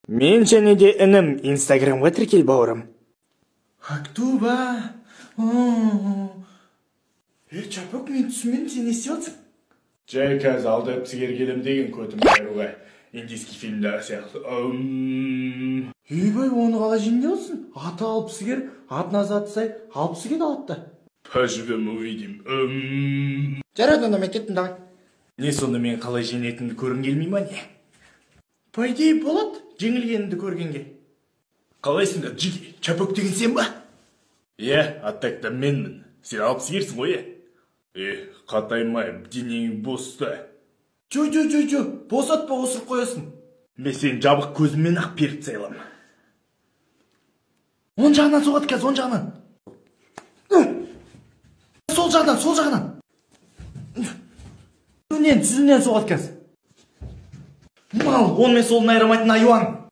Мен және де інім Инстаграмға тіркел, бауырым. Актуба. Чапок, мен түсінбедім, сен не істеп жатсың? Жай қазір алдап сігер келем деген көтім беруге. Индийский фильмдер сияқты. Бай, оны қалай жеңде olsun? Аты алып сігер, атына заты сай, алып сігер алыпты. Поживем, увидим. Жарайды, онда мен кеттім, давай. Не сонда мен қалай жеңетінді көргің келмей ма не? По идее болады, жеңілгенімді көргенге. Қалайсың да, жиги, Чапок деген сен ба? Аттақта менмін. Сен алып сігерсің ғой, қатаймайым, денең босты. Жо, босатпа, осырып қоясың. Мен сен жабық көзіммен ақ періп сайлам. Он жағынан соғады кәз, он жағынан. Сол жағынан. Тізімнен соғады кәз. Мал, он мен солын айырамайтын айуан.